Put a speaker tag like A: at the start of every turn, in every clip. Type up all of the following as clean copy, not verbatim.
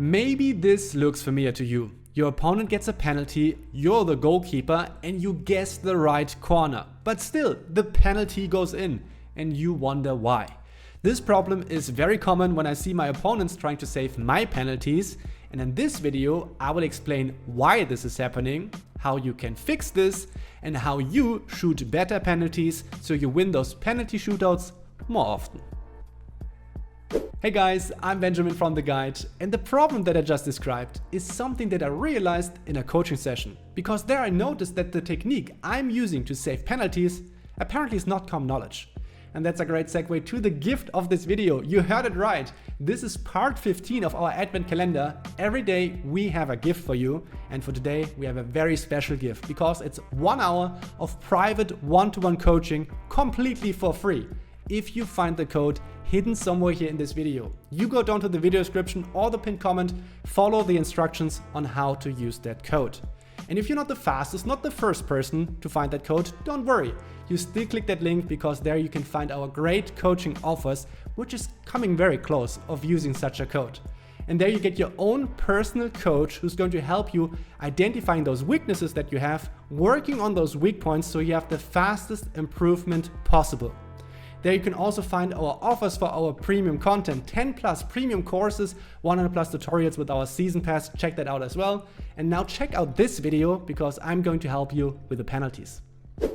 A: Maybe this looks familiar to you. Your opponent gets a penalty, you're the goalkeeper, and you guess the right corner. But still, the penalty goes in, and you wonder why. This problem is very common when I see my opponents trying to save my penalties, and in this video I will explain why this is happening, how you can fix this, and how you shoot better penalties so you win those penalty shootouts more often. Hey guys, I'm Benjamin from The Guide, and the problem that I just described is something that I realized in a coaching session. Because there I noticed that the technique I'm using to save penalties apparently is not common knowledge. And that's a great segue to the gift of this video. You heard it right. This is part 15 of our advent calendar. Every day we have a gift for you, and for today we have a very special gift because it's 1 hour of private one-to-one coaching completely for free. If you find the code hidden somewhere here in this video, you go down to the video description or the pinned comment, follow the instructions on how to use that code. And if you're not the fastest, not the first person to find that code, don't worry. You still click that link because there you can find our great coaching offers, which is coming very close of using such a code. And there you get your own personal coach who's going to help you identifying those weaknesses that you have, working on those weak points so you have the fastest improvement possible. There you can also find our offers for our premium content, 10 plus premium courses, 100 plus tutorials with our season pass, check that out as well. And now check out this video because I'm going to help you with the penalties.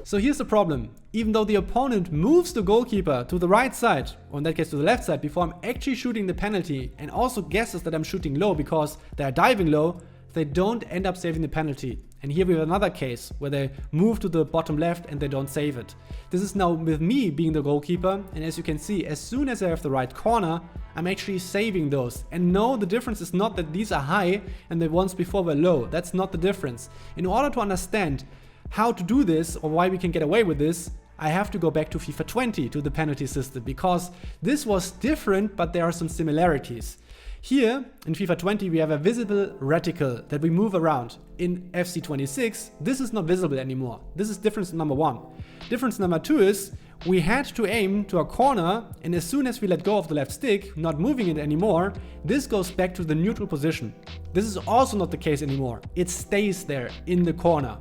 A: So here's the problem. Even though the opponent moves the goalkeeper to the right side, or in that case to the left side, before I'm actually shooting the penalty, and also guesses that I'm shooting low because they're diving low, they don't end up saving the penalty. And here we have another case where they move to the bottom left and they don't save it. This is now with me being the goalkeeper, and as you can see, as soon as I have the right corner, I'm actually saving those. And no, the difference is not that these are high and the ones before were low. That's not the difference. In order to understand how to do this or why we can get away with this, I have to go back to FIFA 20, to the penalty system, because this was different, but there are some similarities. Here in FIFA 20 we have a visible reticle that we move around. In FC 26 this is not visible anymore. This is difference number 1. Difference number 2 is we had to aim to a corner, and as soon as we let go of the left stick, not moving it anymore, this goes back to the neutral position. This is also not the case anymore. It stays there in the corner.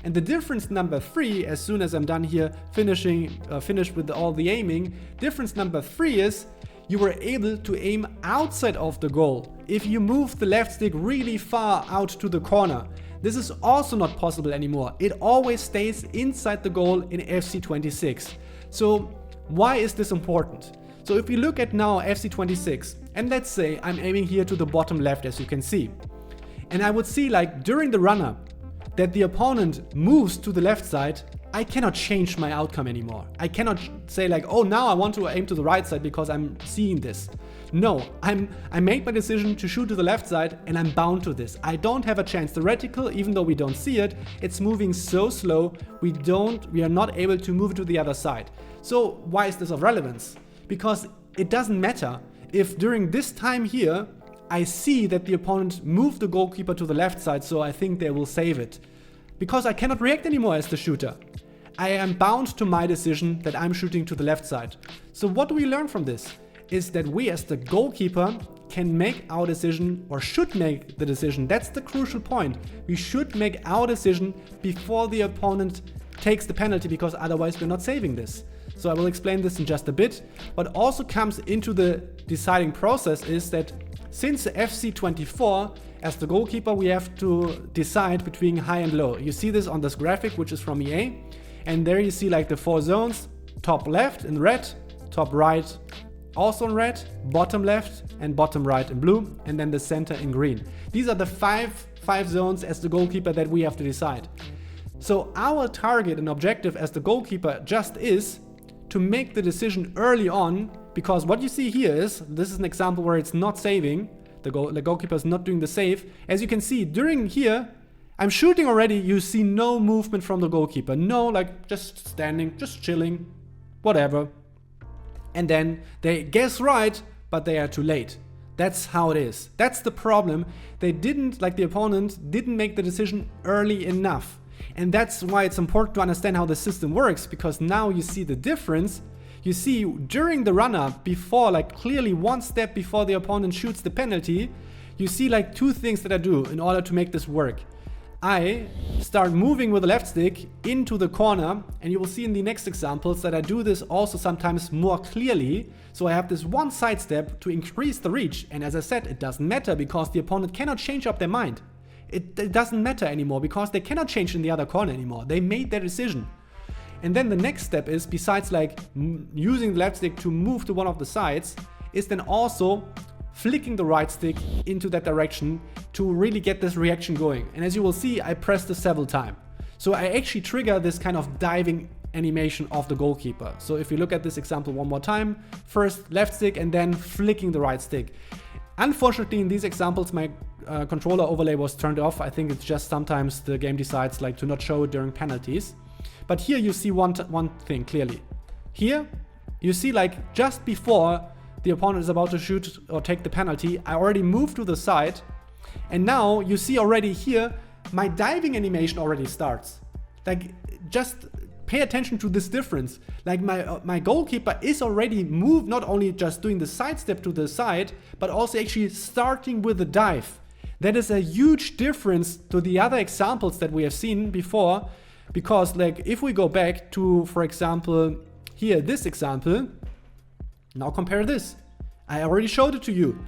A: And the difference number 3, as soon as I'm done here finished with all the aiming, difference number 3 is you were able to aim outside of the goal if you move the left stick really far out to the corner. This is also not possible anymore. It always stays inside the goal in FC 26. So why is this important? So if we look at now FC 26, and let's say I'm aiming here to the bottom left, as you can see, and I would see like during the run-up that the opponent moves to the left side, I cannot change my outcome anymore. I cannot say like, oh, now I want to aim to the right side because I'm seeing this. No, I made my decision to shoot to the left side and I'm bound to this. I don't have a chance. The reticle, even though we don't see it, it's moving so slow, we are not able to move it to the other side. So why is this of relevance? Because it doesn't matter if during this time here, I see that the opponent moved the goalkeeper to the left side, so I think they will save it. Because I cannot react anymore as the shooter. I am bound to my decision that I'm shooting to the left side. So what do we learn from this? Is that we as the goalkeeper can make our decision, or should make the decision. That's the crucial point. We should make our decision before the opponent takes the penalty, because otherwise we're not saving this. So I will explain this in just a bit. What also comes into the deciding process is that since FC 24, as the goalkeeper, we have to decide between high and low. You see this on this graphic, which is from EA. And there you see like the 4 zones, top left in red, top right also in red, bottom left and bottom right in blue, and then the center in green. These are the five zones as the goalkeeper that we have to decide. So our target and objective as the goalkeeper just is to make the decision early on, because what you see here is, this is an example where it's not saving, the goalkeeper is not doing the save. As you can see, during here, I'm shooting already, you see no movement from the goalkeeper. No, like just standing, just chilling, whatever. And then they guess right, but they are too late. That's how it is. That's the problem. They didn't, like the opponent, didn't make the decision early enough. And that's why it's important to understand how the system works, because now you see the difference. You see during the run-up, before, like clearly one step before the opponent shoots the penalty, you see like two things that I do in order to make this work. I start moving with the left stick into the corner, and you will see in the next examples that I do this also sometimes more clearly. So I have this one sidestep to increase the reach, and as I said, it doesn't matter because the opponent cannot change up their mind. It doesn't matter anymore because they cannot change in the other corner anymore. They made their decision. And then the next step is, besides like using the left stick to move to one of the sides, is then also flicking the right stick into that direction to really get this reaction going. And as you will see, I press this several times. So I actually trigger this kind of diving animation of the goalkeeper. So if you look at this example one more time, first left stick and then flicking the right stick. Unfortunately, in these examples, my controller overlay was turned off. I think it's just sometimes the game decides like to not show it during penalties. But here you see one thing clearly. Here you see like just before the opponent is about to shoot or take the penalty, I already moved to the side, and now you see already here my diving animation already starts. Like, just pay attention to this difference. Like my goalkeeper is already moved, not only just doing the sidestep to the side, but also actually starting with the dive. That is a huge difference to the other examples that we have seen before, because like if we go back to, for example, here, this example, now compare this. I already showed it to you.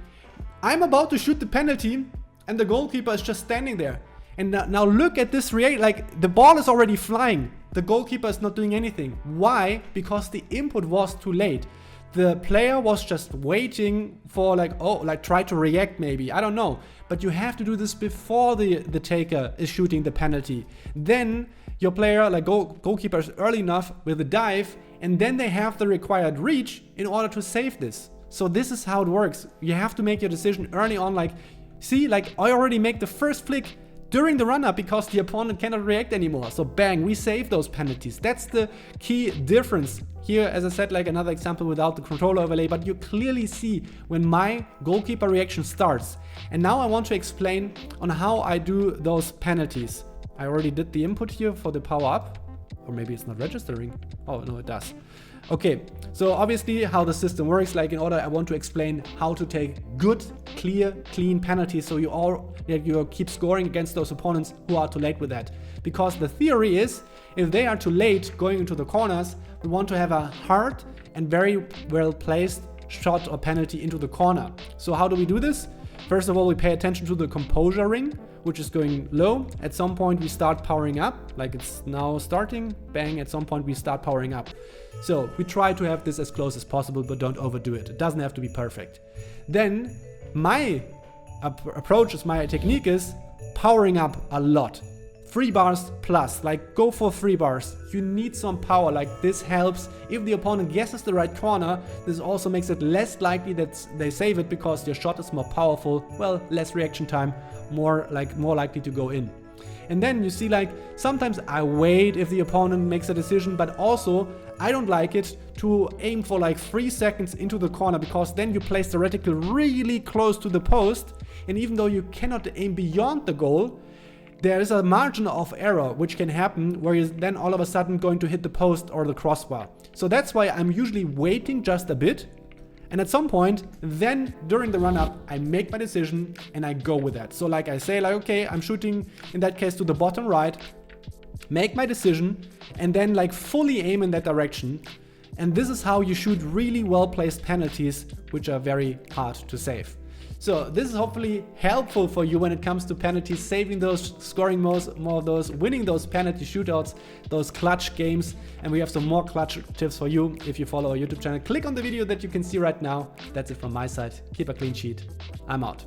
A: I'm about to shoot the penalty and the goalkeeper is just standing there. And now look at this react, like the ball is already flying. The goalkeeper is not doing anything. Why? Because the input was too late. The player was just waiting for like, oh, like try to react maybe. I don't know. But you have to do this before the taker is shooting the penalty. Then your player, like goalkeeper, is early enough with the dive, and then they have the required reach in order to save this. So this is how it works. You have to make your decision early on. Like, see, like I already make the first flick during the run-up because the opponent cannot react anymore. So bang, we save those penalties. That's the key difference. Here, as I said, like another example without the controller overlay, but you clearly see when my goalkeeper reaction starts. And now I want to explain on how I do those penalties. I already did the input here for the power up, or maybe it's not registering. Oh no, it does. Okay, so obviously how the system works, like in order I want to explain how to take good, clear, clean penalties so you keep scoring against those opponents who are too late with that. Because the theory is, if they are too late going into the corners, we want to have a hard and very well placed shot or penalty into the corner. So how do we do this? First of all, we pay attention to the composure ring, which is going low. At some point we start powering up, like it's now starting, bang, at some point we start powering up. So we try to have this as close as possible, but don't overdo it. It doesn't have to be perfect. Then my approach is, my technique is powering up a lot. 3 bars plus, like go for 3 bars. You need some power, like this helps. If the opponent guesses the right corner, this also makes it less likely that they save it because your shot is more powerful, well, less reaction time, more likely to go in. And then you see, like sometimes I wait if the opponent makes a decision, but also I don't like it to aim for like 3 seconds into the corner, because then you place the reticle really close to the post, and even though you cannot aim beyond the goal, there is a margin of error which can happen where you're then all of a sudden going to hit the post or the crossbar. So that's why I'm usually waiting just a bit, and at some point then during the run-up I make my decision and I go with that. So like I say, like okay, I'm shooting in that case to the bottom right, make my decision, and then like fully aim in that direction. And this is how you shoot really well placed penalties, which are very hard to save. So this is hopefully helpful for you when it comes to penalties, saving those, scoring more of those, winning those penalty shootouts, those clutch games. And we have some more clutch tips for you if you follow our YouTube channel. Click on the video that you can see right now. That's it from my side. Keep a clean sheet. I'm out.